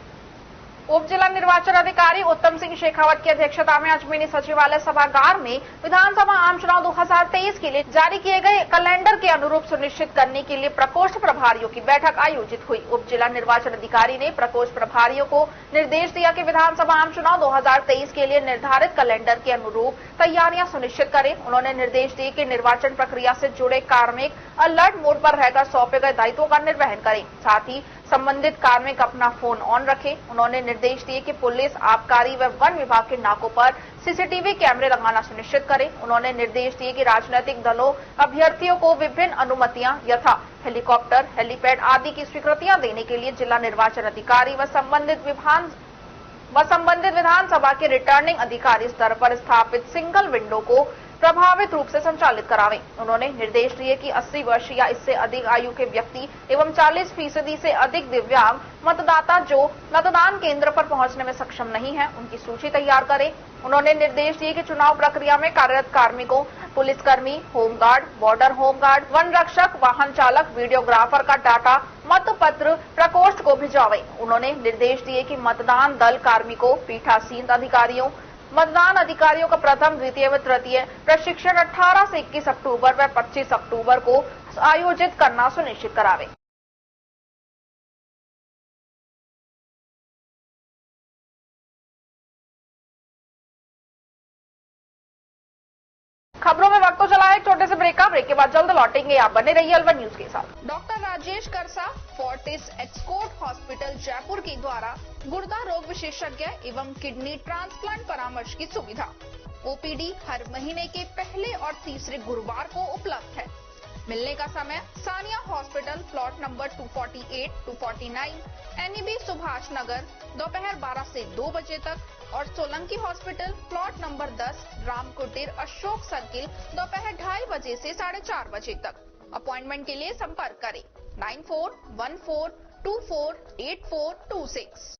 उप जिला निर्वाचन अधिकारी उत्तम सिंह शेखावत की अध्यक्षता में आज मिनी सचिवालय सभागार में विधानसभा आम चुनाव 2023 के लिए जारी किए गए कैलेंडर के अनुरूप सुनिश्चित करने के लिए प्रकोष्ठ प्रभारियों की बैठक आयोजित हुई। उप जिला निर्वाचन अधिकारी ने प्रकोष्ठ प्रभारियों को निर्देश दिया कि विधानसभा आम चुनाव 2023 के लिए निर्धारित कैलेंडर के अनुरूप तैयारियां सुनिश्चित करें। उन्होंने निर्देश दिए कि निर्वाचन प्रक्रिया से जुड़े कार्मिक अलर्ट मोड पर रहकर सौंपे गए दायित्वों का निर्वहन करें, साथ ही संबंधित कार्मिक अपना फोन ऑन रखें। उन्होंने निर्देश दिए कि पुलिस, आबकारी व वन विभाग के नाकों पर सीसीटीवी कैमरे लगाना सुनिश्चित करें। उन्होंने निर्देश दिए कि राजनीतिक दलों अभ्यर्थियों को विभिन्न अनुमतियां यथा हेलीकॉप्टर, हेलीपैड आदि की स्वीकृतियां देने के लिए जिला निर्वाचन अधिकारी व संबंधित विधानसभा के रिटर्निंग अधिकारी स्तर पर स्थापित सिंगल विंडो को प्रभावित रूप से संचालित करावें। उन्होंने निर्देश दिए कि 80 वर्ष या इससे अधिक आयु के व्यक्ति एवं 40% से अधिक दिव्यांग मतदाता जो मतदान केंद्र पर पहुंचने में सक्षम नहीं है, उनकी सूची तैयार करें। उन्होंने निर्देश दिए कि चुनाव प्रक्रिया में कार्यरत कार्मिकों, पुलिसकर्मी, होमगार्ड, बॉर्डर होमगार्ड, वन रक्षक, वाहन चालक, वीडियोग्राफर का डाटा मतपत्र प्रकोष्ठ को भिजवाएं। उन्होंने निर्देश दिए कि मतदान दल कार्मिकों, पीठासीन अधिकारियों, मतदान अधिकारियों का प्रथम, द्वितीय व तृतीय प्रशिक्षण 18 से 21 अक्टूबर व 25 अक्टूबर को आयोजित करना सुनिश्चित करावे। खबरों में वक्त तो चला है एक छोटे से ब्रेक का। ब्रेक के बाद जल्द लौटेंगे, आप बने रहिए अलवर न्यूज के साथ। डॉक्टर राजेश करसा, फोर्टिस एक्सकोर्ट हॉस्पिटल जयपुर के द्वारा गुर्दा रोग विशेषज्ञ एवं किडनी ट्रांसप्लांट परामर्श की सुविधा। ओपीडी हर महीने के पहले और तीसरे गुरुवार को उपलब्ध है। मिलने का समय Sania hospital, plot number 248, 249, NEB Subhash Nagar, दोपहर 12 से 2 बजे तक और Solanki hospital, plot number 10, Ram Kutir, Ashok circle, दोपहर 2:30 बजे से 4:30 बजे तक। अपॉइंटमेंट के लिए संपर्क करें 9414248426।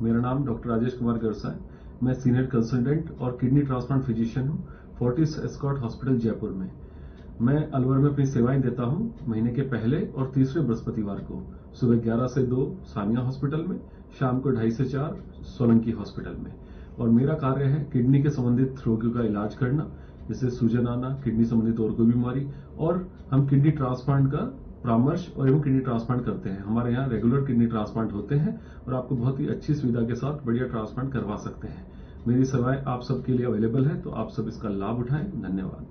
मेरा नाम डॉक्टर राजेश कुमार गरसा है। मैं सीनियर कंसल्टेंट और किडनी ट्रांसप्लांट फिजिशियन हूँ फोर्टिस एस्कॉर्ट हॉस्पिटल जयपुर में। मैं अलवर में अपनी सेवाएं देता हूं महीने के पहले और तीसरे बृहस्पतिवार को सुबह 11 से 2 सानिया हॉस्पिटल में, शाम को 2:30 से 4 सोलंकी हॉस्पिटल में। और मेरा कार्य है किडनी के संबंधित रोगियों का इलाज करना, जैसे सूजन आना, किडनी संबंधित और कोई बीमारी, और हम किडनी ट्रांसप्लांट का परामर्श और एवं किडनी ट्रांसप्लांट करते हैं। हमारे यहाँ रेगुलर किडनी ट्रांसप्लांट होते हैं और आपको बहुत ही अच्छी सुविधा के साथ बढ़िया ट्रांसप्लांट करवा सकते हैं। मेरी सेवाएं आप सबके लिए अवेलेबल है, तो आप सब इसका लाभ उठाएं। धन्यवाद।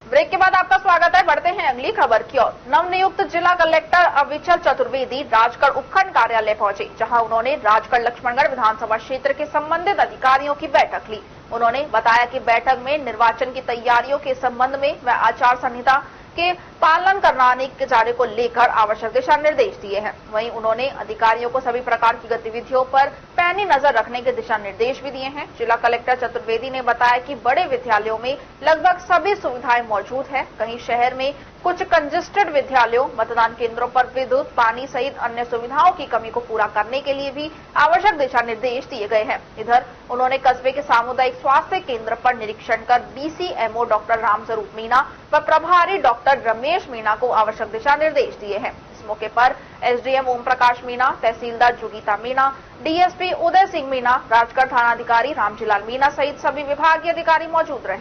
ब्रेक के बाद आपका स्वागत है। बढ़ते हैं अगली खबर की ओर। नवनियुक्त जिला कलेक्टर अविचल चतुर्वेदी राजगढ़ उपखंड कार्यालय पहुंचे, जहां उन्होंने राजगढ़ लक्ष्मणगढ़ विधानसभा क्षेत्र के संबंधित अधिकारियों की बैठक ली। उन्होंने बताया कि बैठक में निर्वाचन की तैयारियों के संबंध में व आचार संहिता के पालन कराने के कार्य को लेकर आवश्यक दिशा निर्देश दिए हैं। वहीं उन्होंने अधिकारियों को सभी प्रकार की गतिविधियों पर पैनी नजर रखने के दिशा निर्देश भी दिए हैं। जिला कलेक्टर चतुर्वेदी ने बताया कि बड़े विद्यालयों में लगभग सभी सुविधाएं मौजूद है। कहीं शहर में कुछ कंजेस्टेड विद्यालयों, मतदान केंद्रों पर विद्युत, पानी सहित अन्य सुविधाओं की कमी को पूरा करने के लिए भी आवश्यक दिशा निर्देश दिए गए हैं। इधर उन्होंने कस्बे के सामुदायिक स्वास्थ्य केंद्र पर निरीक्षण कर DCMO डॉक्टर रामस्वरूप मीणा व प्रभारी डॉक्टर रमेश मीणा को आवश्यक दिशा निर्देश दिए हैं। इस मौके पर SDM ओम प्रकाश मीणा, तहसीलदार जोगीता मीणा, DSP उदय सिंह मीणा, राजगढ़ थानाधिकारी रामजीलाल मीणा सहित सभी विभागीय अधिकारी मौजूद रहे।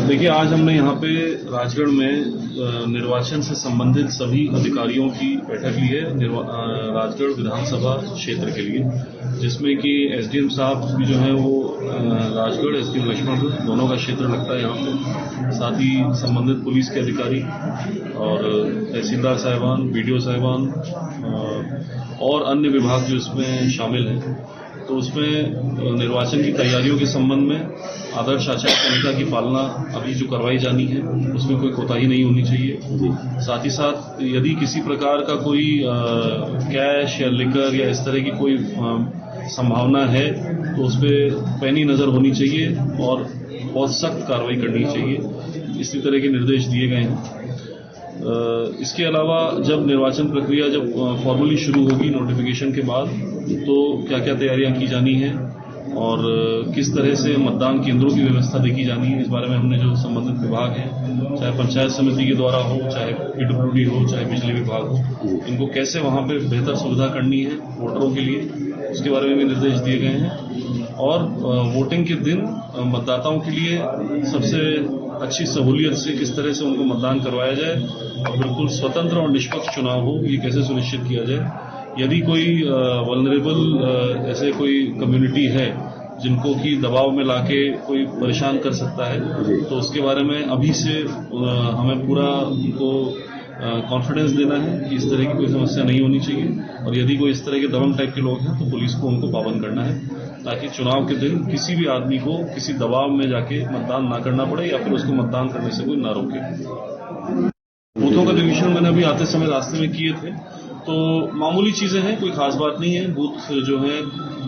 देखिए, आज हमने यहाँ पे राजगढ़ में निर्वाचन से संबंधित सभी अधिकारियों की बैठक ली है राजगढ़ विधानसभा क्षेत्र के लिए, जिसमें कि SDM साहब भी जो है वो राजगढ़, SDM लक्ष्मणगढ़ दोनों का क्षेत्र लगता है यहाँ पे, साथ ही संबंधित पुलिस के अधिकारी और तहसीलदार साहिबान, BDO साहिबान और अन्य विभाग जो इसमें शामिल हैं। तो उसमें निर्वाचन की तैयारियों के संबंध में आदर्श आचार संहिता की पालना अभी जो करवाई जानी है उसमें कोई कोताही नहीं होनी चाहिए। साथ ही साथ यदि किसी प्रकार का कोई कैश या लिकर या इस तरह की कोई संभावना है तो उस पर पैनी नजर होनी चाहिए और बहुत सख्त कार्रवाई करनी चाहिए। इसी तरह के निर्देश दिए गए हैं। इसके अलावा जब निर्वाचन प्रक्रिया जब फॉर्मली शुरू होगी नोटिफिकेशन के बाद, तो क्या क्या तैयारियां की जानी है और किस तरह से मतदान केंद्रों की व्यवस्था देखी जानी है, इस बारे में हमने जो संबंधित विभाग हैं, चाहे पंचायत समिति के द्वारा हो, चाहे PWD हो, चाहे बिजली विभाग हो, इनको कैसे वहां पे बेहतर सुविधा करनी है वोटरों के लिए, उसके बारे में भी निर्देश दिए गए हैं। और वोटिंग के दिन मतदाताओं के लिए सबसे अच्छी सहूलियत से किस तरह से उनको मतदान करवाया जाए और बिल्कुल स्वतंत्र और निष्पक्ष चुनाव हो, ये कैसे सुनिश्चित किया जाए। यदि कोई वल्नरेबल ऐसे कोई कम्युनिटी है जिनको कि दबाव में लाके कोई परेशान कर सकता है, तो उसके बारे में अभी से हमें पूरा उनको कॉन्फिडेंस देना है कि इस तरह की कोई समस्या नहीं होनी चाहिए। और यदि कोई इस तरह के दबंग टाइप के लोग हैं तो पुलिस को उनको पाबंद करना है, ताकि चुनाव के दिन किसी भी आदमी को किसी दबाव में जाके मतदान ना करना पड़े या फिर उसको मतदान करने से कोई ना रोके। बूथों का निरीक्षण मैंने अभी आते समय रास्ते में किए थे, तो मामूली चीजें हैं, कोई खास बात नहीं है। बूथ जो है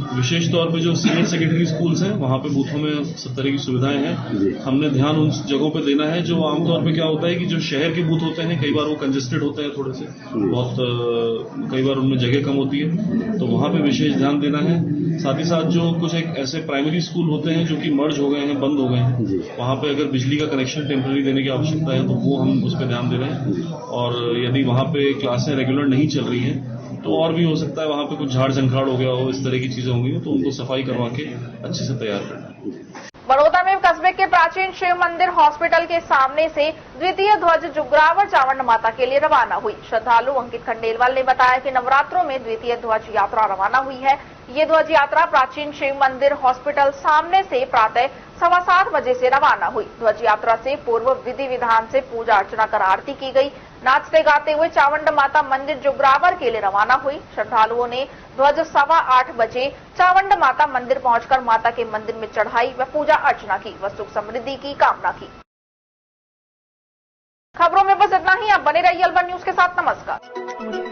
विशेष तौर पे जो सीनियर सेकेंडरी स्कूल्स हैं वहां पे बूथों में सब तरह की सुविधाएं हैं। हमने ध्यान उन जगहों पे देना है जो आमतौर पे क्या होता है कि जो शहर के बूथ होते हैं कई बार वो कंजेस्टेड होते हैं, थोड़े से बहुत कई बार उनमें जगह कम होती है, तो वहां पे विशेष ध्यान देना है। साथ ही साथ जो कुछ एक ऐसे प्राइमरी स्कूल होते हैं जो कि मर्ज हो गए हैं, बंद हो गए हैं, वहां पे अगर बिजली का कनेक्शन टेम्पररी देने की आवश्यकता है तो वो हम उस पर ध्यान दे रहे हैं। और यदि वहां पे क्लासें रेगुलर नहीं चल रही हैं तो और भी हो सकता है वहां पे कुछ झाड़ झंखाड़ हो गया हो, इस तरह की चीजें होंगी तो उनको सफाई करवा के अच्छे से तैयार करना। बड़ौदा में कस्बे के प्राचीन शिव मंदिर हॉस्पिटल के सामने से द्वितीय ध्वज जुगरावर चावंड माता के लिए रवाना हुई। श्रद्धालु अंकित खंडेलवाल ने बताया कि नवरात्रों में द्वितीय ध्वज यात्रा रवाना हुई है। ये ध्वज यात्रा प्राचीन शिव मंदिर हॉस्पिटल सामने से प्रातः 7:15 बजे से रवाना हुई। ध्वज यात्रा से पूर्व विधि विधान से पूजा अर्चना कर आरती की गई। नाचते गाते हुए चावंड माता मंदिर जुगरावर के लिए रवाना हुई। श्रद्धालुओं ने ध्वज 8:15 बजे चावंड माता मंदिर पहुंचकर माता के मंदिर में चढ़ाई व पूजा अर्चना की व सुख समृद्धि की कामना की। खबरों में बस इतना ही। आप बने रहिए अलवर न्यूज के साथ। नमस्कार।